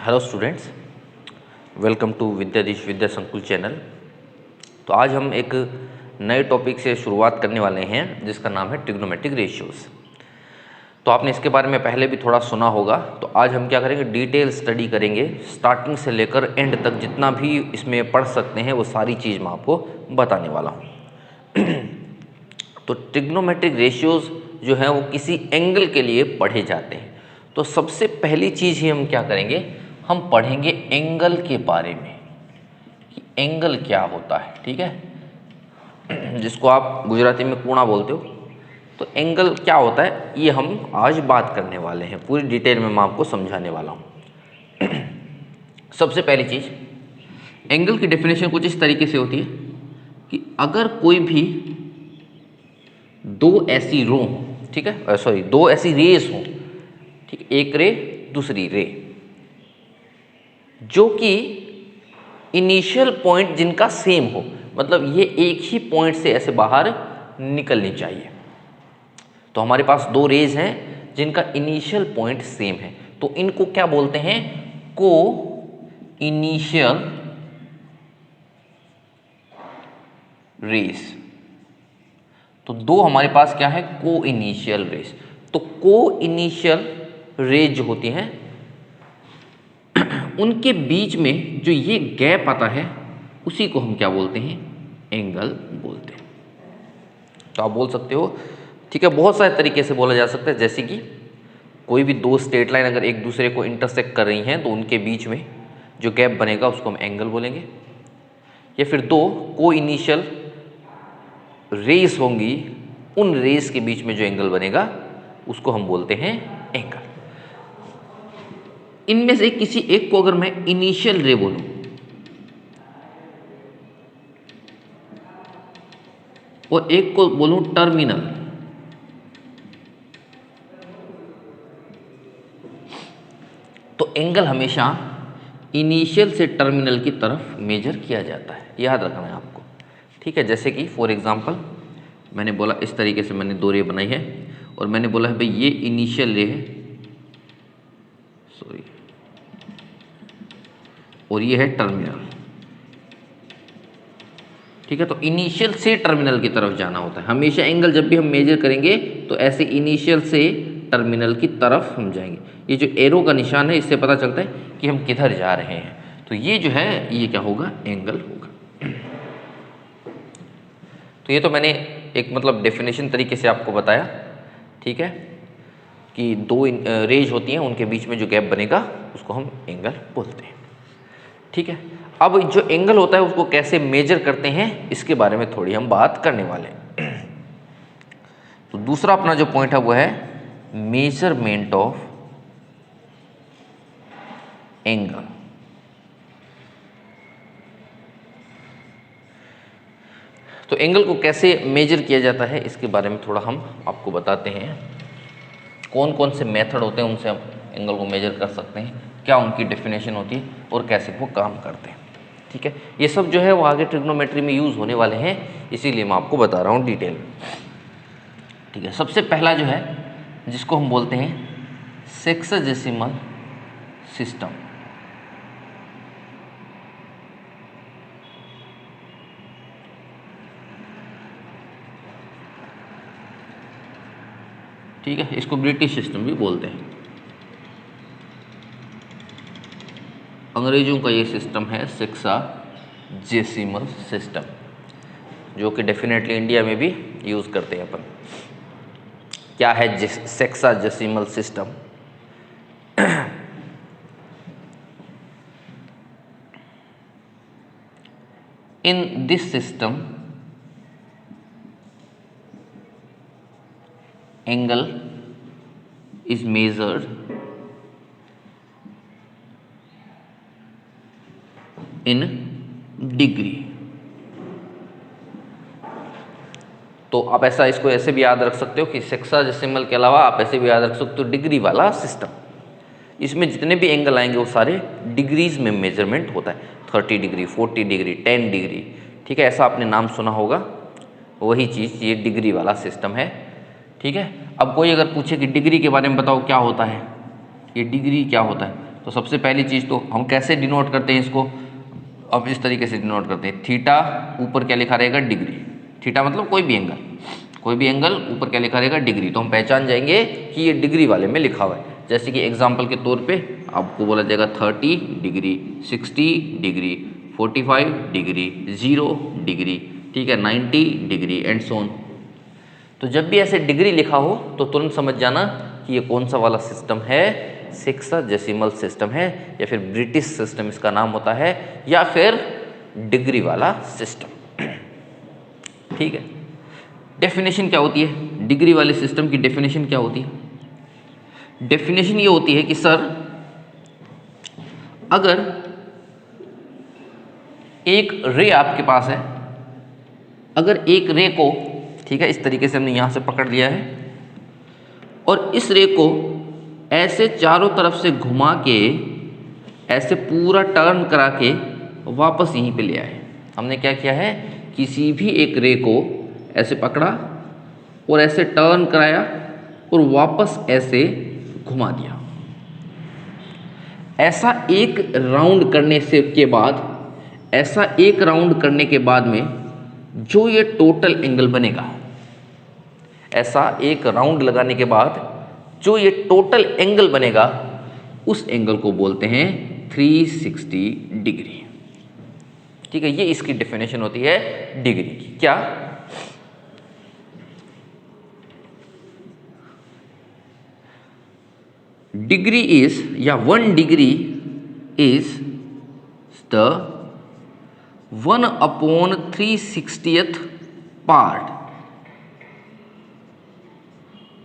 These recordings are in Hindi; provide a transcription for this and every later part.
Hello students, welcome to Vidyadheesh Vidya Sankul channel. तो आज हम एक नए टॉपिक से शुरुआत करने वाले हैं जिसका नाम है ट्रिग्नोमेट्रिक रेशियोज़। तो आपने इसके बारे में पहले भी थोड़ा सुना होगा। तो आज हम क्या करेंगे, डिटेल स्टडी करेंगे, स्टार्टिंग से लेकर एंड तक जितना भी इसमें पढ़ सकते हैं वो सारी चीज़ मैं आपको बताने वाला हूँ। तो ट्रिग्नोमेट्रिक रेशियोज़ जो हैं वो किसी एंगल के लिए पढ़े जाते हैं। तो सबसे पहली चीज़ ही हम क्या करेंगे, हम पढ़ेंगे एंगल के बारे में कि एंगल क्या होता है। ठीक है, जिसको आप गुजराती में कोणा बोलते हो। तो एंगल क्या होता है ये हम आज बात करने वाले हैं, पूरी डिटेल में मैं आपको समझाने वाला हूँ। सबसे पहली चीज़, एंगल की डेफिनेशन कुछ इस तरीके से होती है कि अगर कोई भी दो ऐसी रो, ठीक है, सॉरी, दो ऐसी रेस हो, ठीक, एक रे दूसरी रे, जो कि इनिशियल पॉइंट जिनका सेम हो, मतलब ये एक ही पॉइंट से ऐसे बाहर निकलनी चाहिए। तो हमारे पास दो रेज हैं जिनका इनिशियल पॉइंट सेम है, तो इनको क्या बोलते हैं, को इनिशियल रेस। तो दो हमारे पास क्या है, को इनिशियल रेस। तो को इनिशियल रेज जो होती हैं उनके बीच में जो ये गैप आता है उसी को हम क्या बोलते हैं, एंगल बोलते हैं। तो आप बोल सकते हो, ठीक है, बहुत सारे तरीके से बोला जा सकता है, जैसे कि कोई भी दो स्ट्रेट लाइन अगर एक दूसरे को इंटरसेक्ट कर रही हैं तो उनके बीच में जो गैप बनेगा उसको हम एंगल बोलेंगे। या फिर दो को इनिशियल रेस होंगी, उन रेस के बीच में जो एंगल बनेगा उसको हम बोलते हैं एंगल। इनमें से किसी एक को अगर मैं इनिशियल रे बोलूं और एक को बोलूं टर्मिनल, तो एंगल हमेशा इनिशियल से टर्मिनल की तरफ मेजर किया जाता है, याद रखना है आपको। ठीक है, जैसे कि फॉर एग्जांपल मैंने बोला इस तरीके से मैंने दो रे बनाई है और मैंने बोला है भाई ये इनिशियल रे है, सॉरी, और ये है टर्मिनल। ठीक है, तो इनिशियल से टर्मिनल की तरफ जाना होता है हमेशा। एंगल जब भी हम मेजर करेंगे तो ऐसे इनिशियल से टर्मिनल की तरफ हम जाएंगे। ये जो एरो का निशान है इससे पता चलता है कि हम किधर जा रहे हैं। तो ये जो है ये क्या होगा, एंगल होगा। तो ये तो मैंने एक मतलब डेफिनेशन तरीके से आपको बताया, ठीक है, कि दो रेज होती हैं उनके बीच में जो गैप बनेगा उसको हम एंगल बोलते हैं। ठीक है, अब जो एंगल होता है उसको कैसे मेजर करते हैं इसके बारे में थोड़ी हम बात करने वाले हैं। तो दूसरा अपना जो पॉइंट है वो है मेजरमेंट ऑफ एंगल। तो एंगल को कैसे मेजर किया जाता है इसके बारे में थोड़ा हम आपको बताते हैं। कौन कौन से मेथड होते हैं उनसे हम एंगल को मेजर कर सकते हैं, क्या उनकी डेफिनेशन होती है और कैसे वो काम करते हैं। ठीक है, ये सब जो है वो आगे ट्रिग्नोमेट्री में यूज़ होने वाले हैं, इसीलिए मैं आपको बता रहा हूँ डिटेल में। ठीक है, सबसे पहला जो है जिसको हम बोलते हैं सेक्साजेसिमल सिस्टम। ठीक है, इसको ब्रिटिश सिस्टम भी बोलते हैं। अंग्रेजों का ये सिस्टम है सेक्साजेसिमल सिस्टम, जो कि डेफिनेटली इंडिया में भी यूज़ करते हैं अपन। क्या है sexagesimal system? In this system angle is measured in degree। तो आप ऐसा इसको ऐसे भी याद रख सकते हो कि सेक्साजेसिमल के अलावा आप ऐसे भी याद रख सकते हो डिग्री वाला सिस्टम। इसमें जितने भी एंगल आएंगे वो सारे डिग्रीज में मेजरमेंट होता है, 30 डिग्री, 40 डिग्री, 10 डिग्री। ठीक है, ऐसा आपने नाम सुना होगा, वही चीज़ ये डिग्री वाला सिस्टम है। ठीक है, अब कोई अगर पूछे कि डिग्री के बारे में बताओ क्या होता है, ये डिग्री क्या होता है, तो सबसे पहली चीज़ तो हम कैसे डिनोट करते हैं इसको, अब इस तरीके से डिनोट करते हैं, थीटा ऊपर क्या लिखा रहेगा, डिग्री। थीटा मतलब कोई भी एंगल ऊपर क्या लिखा रहेगा, डिग्री। तो हम पहचान जाएंगे कि ये डिग्री वाले में लिखा हुआ है। जैसे कि एग्जाम्पल के तौर पे आपको बोला जाएगा 30 डिग्री, 60 डिग्री, 45 डिग्री, 0 डिग्री, ठीक है, 90 डिग्री एंड सो ऑन। तो जब भी ऐसे डिग्री लिखा हो तो तुरंत समझ जाना कि ये कौन सा वाला सिस्टम है, सेक्साडेसिमल सिस्टम है, या फिर ब्रिटिश सिस्टम इसका नाम होता है, या फिर डिग्री वाला सिस्टम। ठीक है, डेफिनेशन क्या होती है डिग्री वाले सिस्टम की? डेफिनेशन क्या होती है? डेफिनेशन ये होती है कि सर अगर एक रे आपके पास है, अगर एक रे को, ठीक है, इस तरीके से हमने यहां से पकड़ लिया है और इस रे को ऐसे चारों तरफ से घुमा के ऐसे पूरा टर्न करा के वापस यहीं पे ले आए। हमने क्या किया है, किसी भी एक रे को ऐसे पकड़ा और ऐसे टर्न कराया और वापस ऐसे घुमा दिया। ऐसा एक राउंड करने से के बाद, ऐसा एक राउंड करने के बाद में जो ये टोटल एंगल बनेगा, ऐसा एक राउंड लगाने के बाद जो ये टोटल एंगल बनेगा, उस एंगल को बोलते हैं 360 डिग्री। ठीक है, ये इसकी डेफिनेशन होती है डिग्री की। क्या? डिग्री इज, या 1 degree is the 1/360th part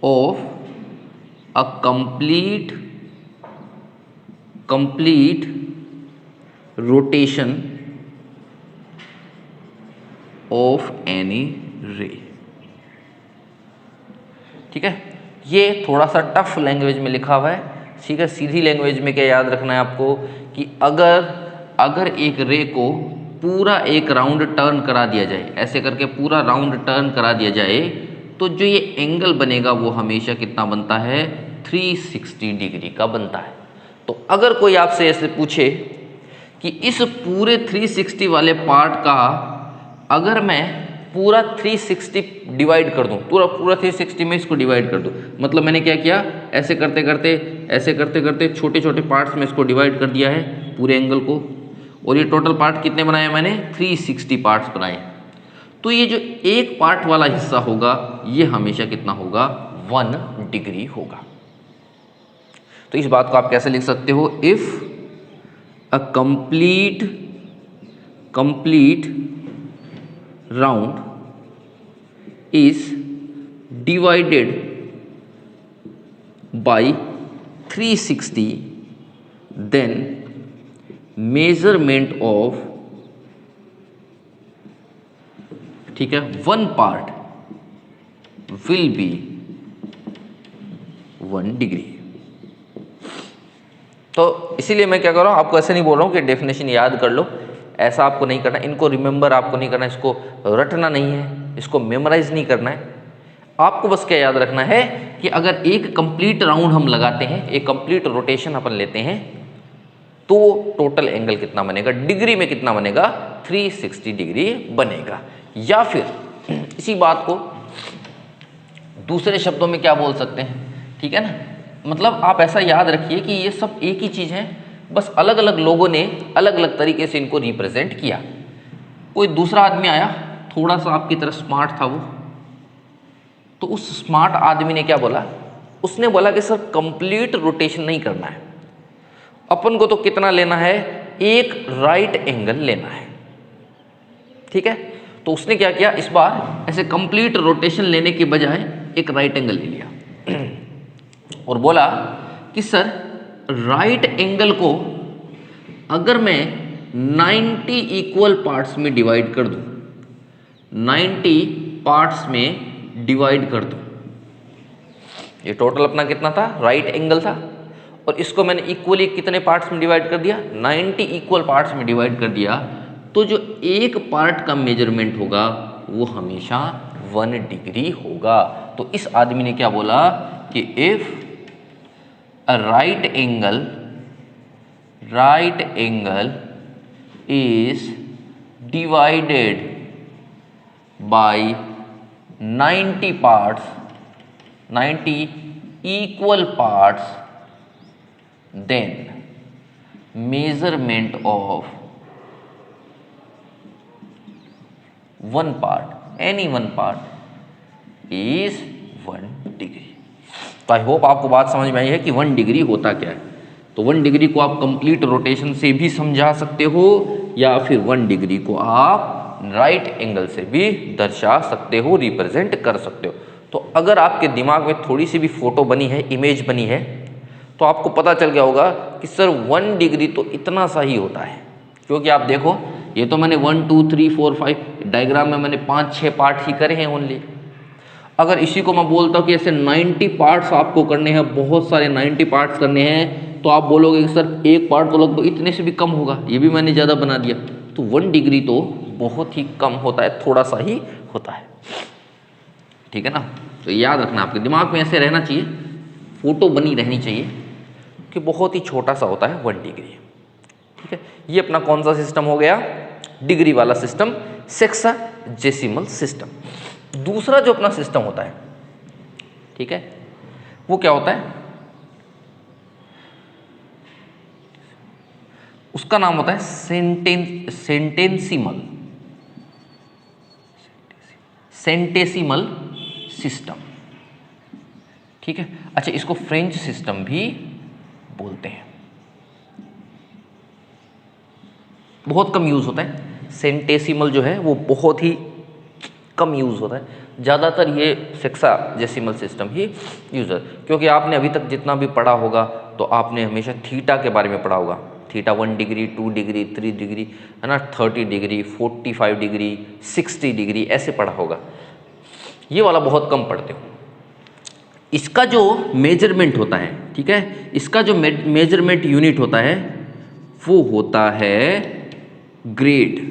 of a complete rotation of any ray। ठीक है, ये थोड़ा सा टफ लैंग्वेज में लिखा हुआ है। ठीक है, सीधी लैंग्वेज में क्या याद रखना है आपको कि अगर एक रे को पूरा एक राउंड टर्न करा दिया जाए, ऐसे करके पूरा राउंड टर्न करा दिया जाए, तो जो ये एंगल बनेगा वो हमेशा कितना बनता है, 360 डिग्री का बनता है। तो अगर कोई आपसे ऐसे पूछे कि इस पूरे 360 वाले पार्ट का अगर मैं पूरा 360 डिवाइड कर दूं, पूरा 360 में इसको डिवाइड कर दूं, मतलब मैंने क्या किया, ऐसे करते करते छोटे छोटे पार्ट्स में इसको डिवाइड कर दिया है पूरे एंगल को, और ये टोटल पार्ट कितने बनाए मैंने, 360 पार्ट्स बनाए। तो ये जो एक पार्ट वाला हिस्सा होगा ये हमेशा कितना होगा, 1 डिग्री होगा। तो इस बात को आप कैसे लिख सकते हो, if a complete round is divided by 360 then measurement of, ठीक है, 1 पार्ट विल बी 1 डिग्री। तो इसीलिए मैं क्या कर रहा हूं, आपको ऐसे नहीं बोल रहा हूं कि डेफिनेशन याद कर लो, ऐसा आपको नहीं करना, इनको रिमेंबर आपको नहीं करना, इसको रटना नहीं है, इसको मेमोराइज नहीं करना है। आपको बस क्या याद रखना है कि अगर एक कंप्लीट राउंड हम लगाते हैं, एक कंप्लीट रोटेशन अपन लेते हैं, तो टोटल एंगल कितना बनेगा, डिग्री में कितना बनेगा, 360 डिग्री बनेगा। या फिर इसी बात को दूसरे शब्दों में क्या बोल सकते हैं, ठीक है ना, मतलब आप ऐसा याद रखिए कि ये सब एक ही चीज़ है, बस अलग अलग लोगों ने अलग अलग तरीके से इनको रिप्रेजेंट किया। कोई दूसरा आदमी आया, थोड़ा सा आपकी तरह स्मार्ट था वो, तो उस स्मार्ट आदमी ने क्या बोला, उसने बोला कि सर कंप्लीट रोटेशन नहीं करना है, अपन को तो कितना लेना है, एक राइट एंगल लेना है। ठीक है, तो उसने क्या किया, इस बार ऐसे कंप्लीट रोटेशन लेने के बजाय एक राइट एंगल ले लिया और बोला कि सर राइट एंगल को अगर मैं 90 इक्वल पार्ट्स में डिवाइड कर दूं, 90 पार्ट्स में डिवाइड कर दूं, ये टोटल अपना कितना था, राइट एंगल था, और इसको मैंने इक्वली कितने पार्ट्स में डिवाइड कर दिया, 90 इक्वल पार्ट्स में डिवाइड कर दिया, तो जो एक पार्ट का मेजरमेंट होगा वो हमेशा 1 डिग्री होगा। तो इस आदमी ने क्या बोला कि if a right angle right angle is divided by 90 parts, 90 equal parts, then measurement of one part, any one part is 1 degree. तो आई होप आपको बात समझ में आई है कि 1 डिग्री होता क्या है। तो 1 डिग्री को आप कंप्लीट रोटेशन से भी समझा सकते हो या फिर 1 डिग्री को आप राइट एंगल से भी दर्शा सकते हो, रिप्रेजेंट कर सकते हो। तो अगर आपके दिमाग में थोड़ी सी भी फोटो बनी है, इमेज बनी है, तो आपको पता चल गया होगा कि सर 1 डिग्री तो इतना सा ही होता है। क्योंकि आप देखो, ये तो मैंने 1 2 3 4 5 डायग्राम में मैंने 5-6 पार्ट ही करे हैं ओनली। अगर इसी को मैं बोलता हूँ कि ऐसे 90 पार्ट्स आपको करने हैं, बहुत सारे 90 पार्ट्स करने हैं, तो आप बोलोगे कि सर एक पार्ट तो लगभग इतने से भी कम होगा, ये भी मैंने ज़्यादा बना दिया। तो 1 डिग्री तो बहुत ही कम होता है, थोड़ा सा ही होता है, ठीक है ना। तो याद रखना, आपके दिमाग में ऐसे रहना चाहिए, फोटो बनी रहनी चाहिए कि बहुत ही छोटा सा होता है 1 डिग्री, ठीक है। ये अपना कौन सा सिस्टम हो गया, डिग्री वाला सिस्टम, सेक्साजेसिमल सिस्टम। दूसरा जो अपना सिस्टम होता है, ठीक है, वो क्या होता है, उसका नाम होता है सेंटेसिमल सिस्टम, ठीक है। अच्छा, इसको फ्रेंच सिस्टम भी बोलते हैं, बहुत कम यूज होता है। सेंटेसिमल जो है वो बहुत ही कम यूज होता है, ज़्यादातर ये सेक्साजेसिमल सिस्टम ही यूज है। क्योंकि आपने अभी तक जितना भी पढ़ा होगा तो आपने हमेशा थीटा के बारे में पढ़ा होगा, थीटा 1 डिग्री 2 डिग्री 3 डिग्री, है ना, 30 डिग्री 45 डिग्री 60 डिग्री ऐसे पढ़ा होगा। ये वाला बहुत कम पढ़ते हो। इसका जो मेजरमेंट होता है, ठीक है, इसका जो मेजरमेंट यूनिट होता है वो होता है ग्रेड।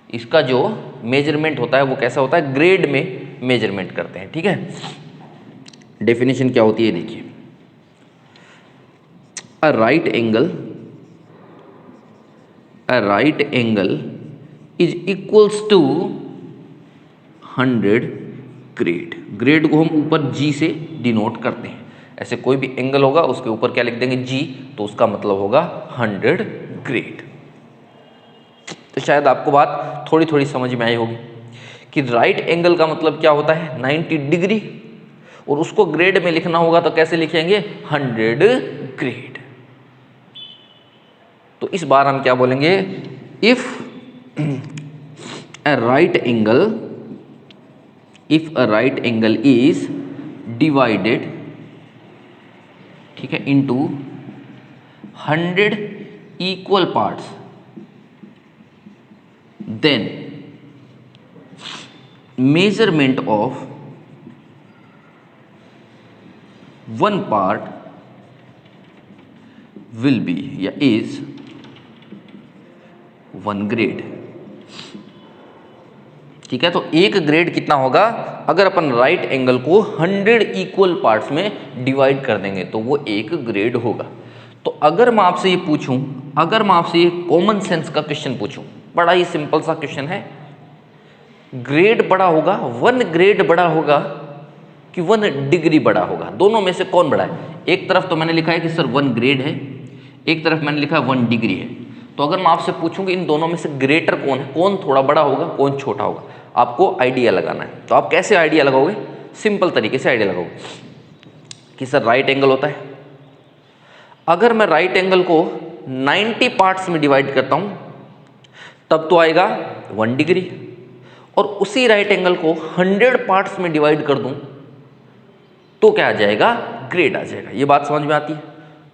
इसका जो मेजरमेंट होता है वो कैसा होता है, ग्रेड में मेजरमेंट करते हैं, ठीक है। डेफिनेशन क्या होती है देखिए, a right angle is equals to 100 grade. Grade को हम ऊपर जी से डिनोट करते हैं। ऐसे कोई भी एंगल होगा उसके ऊपर क्या लिख देंगे, जी, तो उसका मतलब होगा 100 ग्रेड। तो शायद आपको बात थोड़ी थोड़ी समझ में आई होगी कि राइट एंगल का मतलब क्या होता है, 90 डिग्री, और उसको ग्रेड में लिखना होगा तो कैसे लिखेंगे, 100 ग्रेड। तो इस बार हम क्या बोलेंगे, if a right angle is divided, ठीक है, into 100 equal parts, then measurement of one part will be या is 1 ग्रेड, ठीक है। तो एक ग्रेड कितना होगा, अगर अपन राइट एंगल को 100 इक्वल पार्ट्स में डिवाइड कर देंगे तो वो 1 ग्रेड होगा। तो अगर मैं आपसे ये पूछूं, अगर मैं आपसे ये कॉमन सेंस का क्वेश्चन पूछूं, बड़ा ही सिंपल सा क्वेश्चन है, ग्रेड बड़ा होगा, 1 ग्रेड बड़ा होगा कि 1 डिग्री बड़ा होगा, दोनों में से कौन बड़ा है। एक तरफ तो मैंने लिखा है कि सर 1 ग्रेड है, एक तरफ मैंने लिखा है 1 डिग्री है। तो अगर मैं आपसे पूछूं कि इन दोनों में से ग्रेटर कौन है, कौन थोड़ा बड़ा होगा, कौन छोटा होगा, आपको आइडिया लगाना है। तो आप कैसे आइडिया लगाओगे, सिंपल तरीके से आइडिया लगाओगे कि सर राइट एंगल होता है, अगर मैं राइट एंगल को 90 पार्ट्स में डिवाइड करता हूं तब तो आएगा 1 डिग्री, और उसी राइट एंगल को 100 पार्ट्स में डिवाइड कर दूं तो क्या आ जाएगा, ग्रेड आ जाएगा। ये बात समझ में आती है।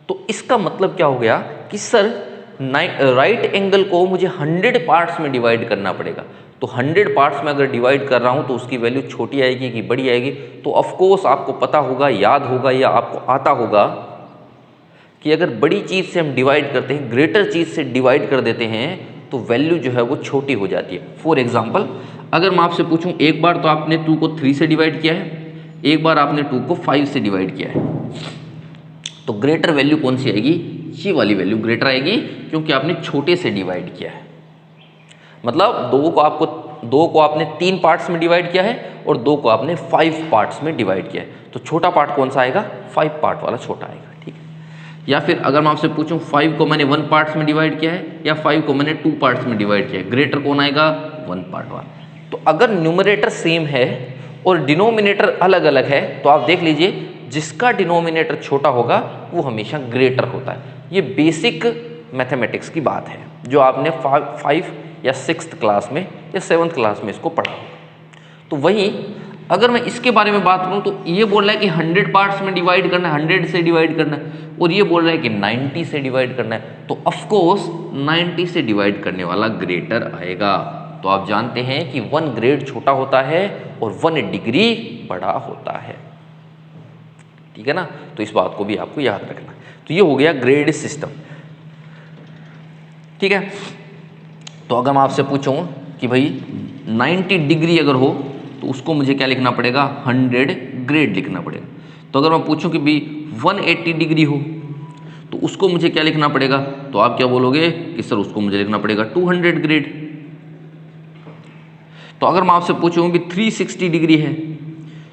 तो इसका मतलब क्या हो गया कि सर राइट एंगल को मुझे 100 पार्ट्स में डिवाइड करना पड़ेगा। तो 100 पार्ट्स में अगर डिवाइड कर रहा हूं तो उसकी वैल्यू छोटी आएगी कि बड़ी आएगी। तो ऑफकोर्स आपको पता होगा, याद होगा या आपको आता होगा कि अगर बड़ी चीज़ से हम डिवाइड करते हैं, ग्रेटर चीज़ से डिवाइड कर देते हैं तो वैल्यू जो है वो छोटी हो जाती है। फॉर एग्जाम्पल, अगर मैं आपसे पूछूं, एक बार तो आपने 2 को 3 से डिवाइड किया है, एक बार आपने 2 को 5 से डिवाइड किया है, तो ग्रेटर वैल्यू कौन सी आएगी, ये वाली वैल्यू ग्रेटर आएगी, क्योंकि आपने छोटे से डिवाइड किया है। मतलब दो को आपने 3 पार्ट्स में डिवाइड किया है और 2 को आपने 5 पार्ट्स में डिवाइड किया है, तो छोटा पार्ट कौन सा आएगा, 5 पार्ट वाला छोटा आएगा, ठीक है। या फिर अगर मैं आपसे पूछूं 5 को मैंने 1 पार्ट्स में डिवाइड किया है या 5 को मैंने 2 पार्ट्स में डिवाइड किया है, ग्रेटर कौन आएगा, 1 पार्ट वाला। तो अगर न्यूमरेटर सेम है और डिनोमिनेटर अलग अलग है, तो आप देख लीजिए जिसका डिनोमिनेटर छोटा होगा वो हमेशा ग्रेटर होता है। ये बेसिक मैथमेटिक्स की बात है जो आपने 5 या 6th क्लास में या 7th क्लास में इसको पढ़ा। तो वही अगर मैं इसके बारे में बात करूं तो ये बोल रहा है कि 100 पार्ट्स में डिवाइड करना है, 100 से डिवाइड करना है, और ये बोल रहा है कि 90 से डिवाइड करना है, तो ऑफकोर्स 90 से डिवाइड करने वाला ग्रेटर आएगा। तो आप जानते हैं कि 1 ग्रेड छोटा होता है और 1 डिग्री बड़ा होता है, ठीक है ना। तो इस बात को भी आपको याद रखना। तो ये हो गया ग्रेड सिस्टम, ठीक है। तो अगर मैं आपसे पूछूं कि भाई 90 डिग्री अगर हो तो उसको मुझे क्या लिखना पड़ेगा, 100 ग्रेड लिखना पड़ेगा। तो अगर मैं पूछूं कि भाई 180 डिग्री हो तो उसको मुझे क्या लिखना पड़ेगा, तो आप क्या बोलोगे कि सर उसको मुझे लिखना पड़ेगा 200 ग्रेड। तो अगर मैं आपसे पूछूं कि 360 डिग्री है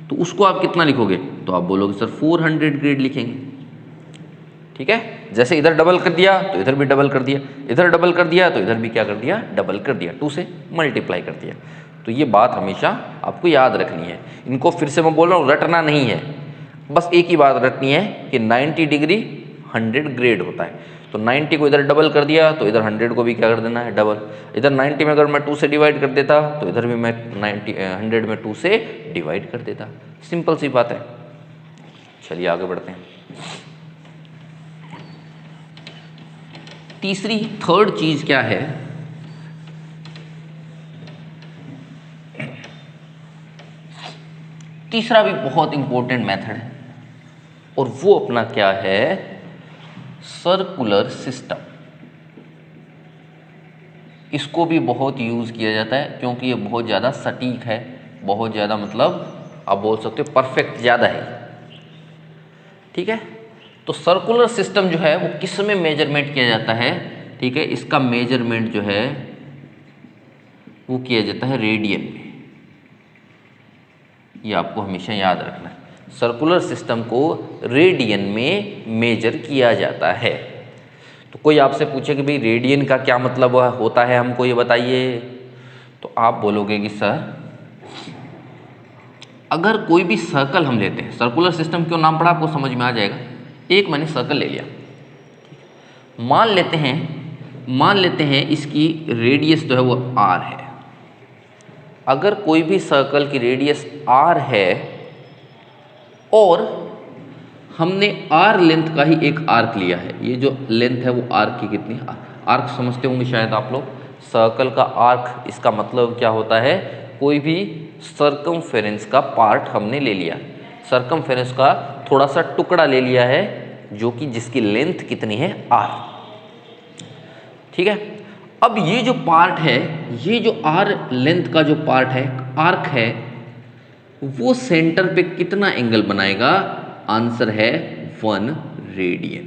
तो उसको आप कितना लिखोगे, तो आप बोलोगे सर 400 ग्रेड लिखेंगे, ठीक है। जैसे इधर डबल कर दिया तो इधर भी डबल कर दिया, इधर डबल कर दिया तो इधर भी क्या कर दिया, डबल कर दिया, 2 से मल्टीप्लाई कर दिया। तो ये बात हमेशा आपको याद रखनी है। इनको फिर से मैं बोल रहा हूँ, रटना नहीं है, बस एक ही बात रटनी है कि 90 डिग्री 100 ग्रेड होता है। तो 90 को इधर डबल कर दिया तो इधर 100 को भी क्या कर देना है, डबल। इधर 90 में अगर मैं 2 से डिवाइड कर देता तो इधर भी मैं 100 में 2 से डिवाइड कर देता। सिंपल सी बात है। चलिए आगे बढ़ते हैं। थर्ड चीज क्या है, तीसरा भी बहुत इंपॉर्टेंट मेथड है और वो अपना क्या है, सर्कुलर सिस्टम। इसको भी बहुत यूज किया जाता है क्योंकि ये बहुत ज़्यादा सटीक है, बहुत ज़्यादा मतलब आप बोल सकते हो परफेक्ट ज़्यादा है, ठीक है। तो सर्कुलर सिस्टम जो है वो किस में मेजरमेंट किया जाता है, ठीक है। इसका मेजरमेंट जो है वो किया जाता है रेडियन में। ये आपको हमेशा याद रखना है, सर्कुलर सिस्टम को रेडियन में मेजर किया जाता है। तो कोई आपसे पूछे कि भाई रेडियन का क्या मतलब होता है, हमको ये बताइए, तो आप बोलोगे कि सर अगर कोई भी सर्कल हम लेते हैं, सर्कुलर सिस्टम क्यों नाम पड़ा आपको समझ में आ जाएगा। एक मैंने सर्कल ले लिया, मान लेते हैं इसकी रेडियस जो है वो r है। अगर कोई भी सर्कल की रेडियस r है और हमने r लेंथ का ही एक आर्क लिया है, ये जो लेंथ है वो आर्क की कितनी, आर्क समझते होंगे शायद आप लोग, सर्कल का आर्क इसका मतलब क्या होता है, कोई भी सर्कमफेरेंस का पार्ट हमने ले लिया, सर्कमफेरेंस का थोड़ा सा टुकड़ा ले लिया है जो कि जिसकी लेंथ कितनी है r, ठीक है। अब ये जो पार्ट है, ये जो r लेंथ का जो पार्ट है, आर्क है, वो सेंटर पे कितना एंगल बनाएगा, आंसर है 1 रेडियन।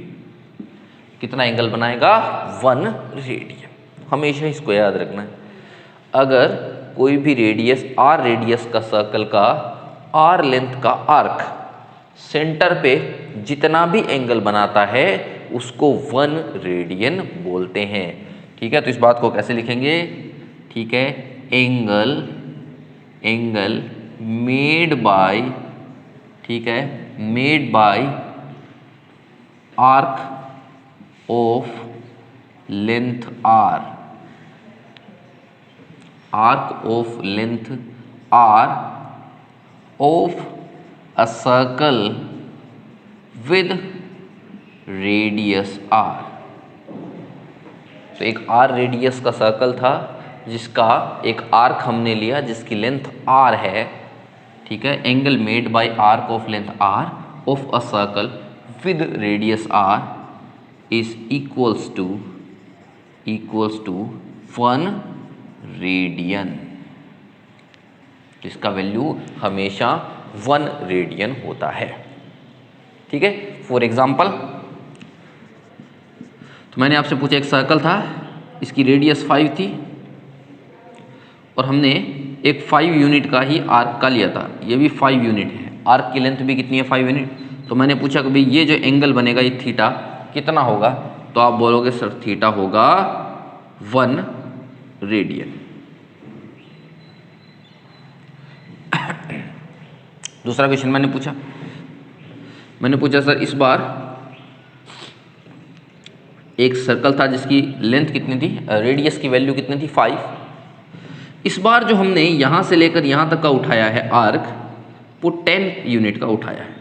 कितना एंगल बनाएगा, 1 रेडियन। हमेशा इसको याद रखना है। अगर कोई भी रेडियस r रेडियस का सर्कल का r लेंथ का आर्क सेंटर पे जितना भी एंगल बनाता है उसको 1 रेडियन बोलते हैं, ठीक है। तो इस बात को कैसे लिखेंगे, ठीक है, एंगल मेड बाय, ठीक है, made by arc of length r, arc of length r of a circle with radius r। तो एक r रेडियस का सर्कल था जिसका एक आर्क हमने लिया जिसकी लेंथ r है, ठीक है। Angle made by arc of length r of a circle with radius r is equals to 1 radian. इसका वैल्यू हमेशा 1 रेडियन होता है, ठीक है। फॉर एग्जाम्पल तो मैंने आपसे पूछा एक सर्कल था, इसकी रेडियस 5 थी और हमने एक 5 यूनिट का ही आर्क का लिया था, ये भी 5 यूनिट है, आर्क की लेंथ भी कितनी है 5 यूनिट। तो मैंने पूछा कि भाई ये जो एंगल बनेगा ये थीटा कितना होगा, तो आप बोलोगे सर थीटा होगा 1 रेडियन। दूसरा क्वेश्चन मैंने पूछा सर इस बार एक सर्कल था जिसकी लेंथ कितनी थी, रेडियस की वैल्यू कितनी थी 5। इस बार जो हमने यहाँ से लेकर यहाँ तक का उठाया है आर्क, वो 10 यूनिट का उठाया है।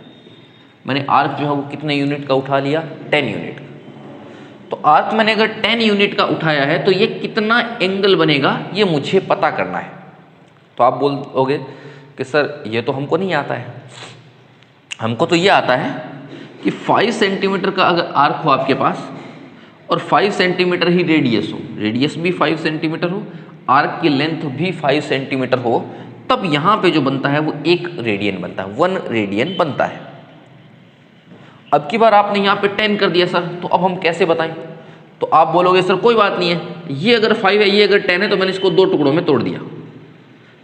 मैंने आर्क जो है वो कितने यूनिट का उठा लिया, 10 यूनिट का। तो आर्क मैंने अगर 10 यूनिट का उठाया है तो ये कितना एंगल बनेगा ये मुझे पता करना है। तो आप बोलोगे कि सर ये तो हमको नहीं आता है, हमको तो ये आता है कि 5 सेंटीमीटर का अगर आर्क हो आपके पास और 5 सेंटीमीटर ही रेडियस हो, रेडियस भी 5 सेंटीमीटर हो, आर्क की लेंथ भी 5 सेंटीमीटर हो, तब यहाँ पे जो बनता है वो 1 रेडियन बनता है, 1 रेडियन बनता है। अब की बार आपने यहाँ पे 10 कर दिया सर, तो अब हम कैसे बताएं। तो आप बोलोगे सर कोई बात नहीं है, ये अगर 5 है ये अगर 10 है, तो मैंने इसको 2 टुकड़ों में तोड़ दिया।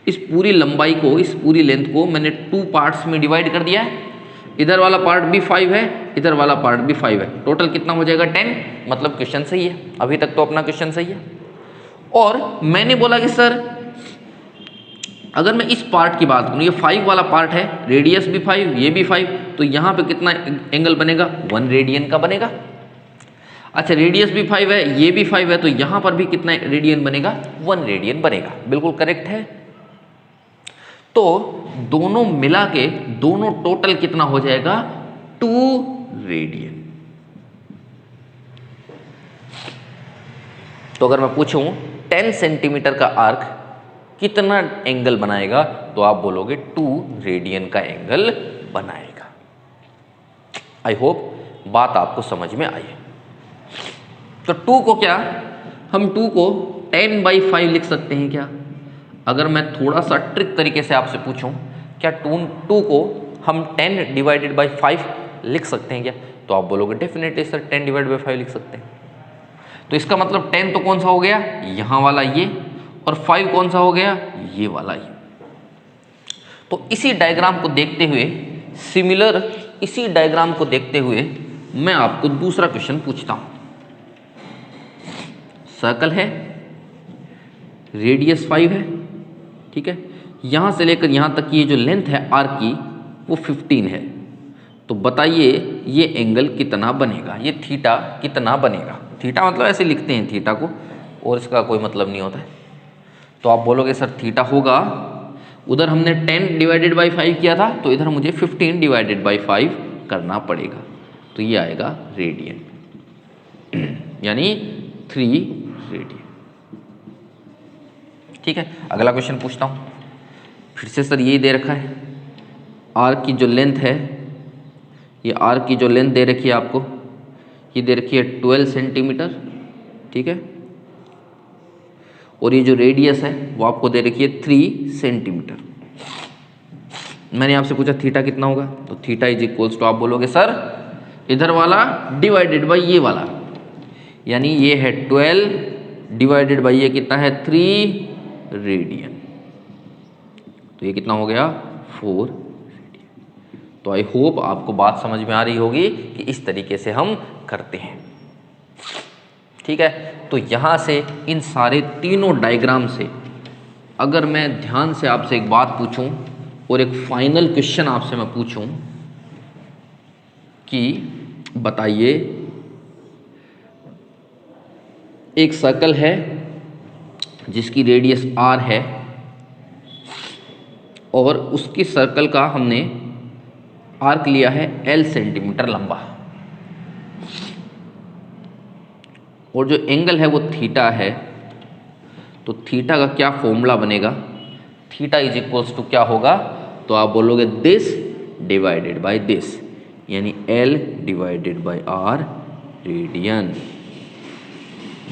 इस पूरी लंबाई को, इस पूरी लेंथ को मैंने 2 पार्ट्स में डिवाइड कर दिया है। इधर वाला पार्ट भी 5 है, इधर वाला पार्ट भी 5 है, टोटल कितना हो जाएगा 10। मतलब क्वेश्चन सही है, अभी तक तो अपना क्वेश्चन सही है। और मैंने बोला कि सर अगर मैं इस पार्ट की बात करूँ, ये 5 वाला पार्ट है, रेडियस भी 5, ये भी 5, तो यहाँ पे कितना एंगल बनेगा, 1 रेडियन का बनेगा। अच्छा रेडियस भी 5 है, ये भी 5 है, तो यहाँ पर भी कितना रेडियन बनेगा, 1 रेडियन बनेगा। बिल्कुल करेक्ट है। तो दोनों मिला के दोनों टोटल कितना हो जाएगा, 2 रेडियन। तो अगर मैं पूछूं 10 सेंटीमीटर का आर्क कितना एंगल बनाएगा, तो आप बोलोगे 2 रेडियन का एंगल बनाएगा। आई होप बात आपको समझ में आई है। तो 2 को क्या हम 2 को 10/5 लिख सकते हैं क्या। अगर मैं थोड़ा सा ट्रिक तरीके से आपसे पूछूं, क्या 2 को हम 10/5 लिख सकते हैं क्या, तो आप बोलोगे डेफिनेटली सर 10/5 लिख सकते हैं। तो इसका मतलब 10 तो कौन सा हो गया, यहाँ वाला ये, और 5 कौन सा हो गया, ये वाला ये। तो इसी डायग्राम को देखते हुए, सिमिलर इसी डायग्राम को देखते हुए मैं आपको दूसरा क्वेश्चन पूछता हूं। सर्कल है, रेडियस 5 है, ठीक है, यहां से लेकर यहां तक की ये जो लेंथ है आर्क की वो 15 है। तो बताइए ये एंगल कितना बनेगा, ये थीटा कितना बनेगा। थीटा मतलब ऐसे लिखते हैं थीटा को, और इसका कोई मतलब नहीं होता है। तो आप बोलोगे सर थीटा होगा, उधर हमने 10/5 किया था, तो इधर मुझे 15/5 करना पड़ेगा, तो ये आएगा रेडियन, यानी 3 रेडियन। ठीक है, अगला क्वेश्चन पूछता हूँ। फिर से सर यही दे रखा है, आर्क की जो लेंथ है, ये आर्क की जो लेंथ दे रखी है आपको, ये दे रखी है 12 सेंटीमीटर, ठीक है, और ये जो रेडियस है वो आपको दे रखी है 3 सेंटीमीटर। मैंने आपसे पूछा थीटा कितना होगा, तो थीटा इज इक्वल्स टू, आप बोलोगे सर इधर वाला डिवाइडेड बाई ये वाला, यानी ये है 12 डिवाइडेड बाई ये कितना है 3 रेडियन, तो ये कितना हो गया 4 रेडियन। तो आई होप आपको बात समझ में आ रही होगी कि इस तरीके से हम करते हैं। ठीक है, तो यहाँ से इन सारे तीनों डायग्राम से अगर मैं ध्यान से आपसे एक बात पूछूं और एक फाइनल क्वेश्चन आपसे मैं पूछूं कि बताइए एक सर्कल है जिसकी रेडियस r है और उसकी सर्कल का हमने आर्क लिया है L सेंटीमीटर लंबा, और जो एंगल है वो थीटा है, तो थीटा का क्या फॉर्मूला बनेगा, थीटा इज इक्वल्स टू क्या होगा, तो आप बोलोगे दिस डिवाइडेड बाय दिस, यानी L divided by R radian.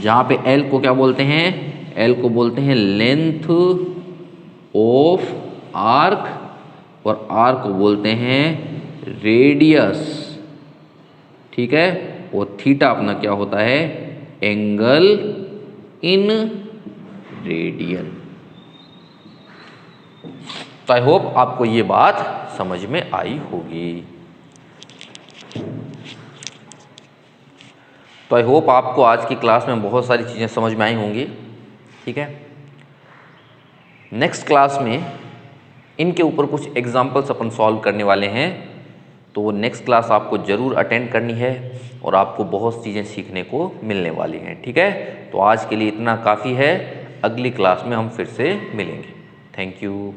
जहाँ पे L को क्या बोलते हैं, L को बोलते हैं लेंथ ऑफ आर्क और R को बोलते हैं रेडियस, ठीक है, और थीटा अपना क्या होता है एंगल इन रेडियन। तो आई होप आपको ये बात समझ में आई होगी। तो आई होप आपको आज की क्लास में बहुत सारी चीज़ें समझ में आई होंगी। ठीक है, नेक्स्ट क्लास में इनके ऊपर कुछ एग्जाम्पल्स अपन सॉल्व करने वाले हैं, तो वो नेक्स्ट क्लास आपको ज़रूर अटेंड करनी है और आपको बहुत चीज़ें सीखने को मिलने वाली हैं। ठीक है, तो आज के लिए इतना काफ़ी है, अगली क्लास में हम फिर से मिलेंगे। Thank you.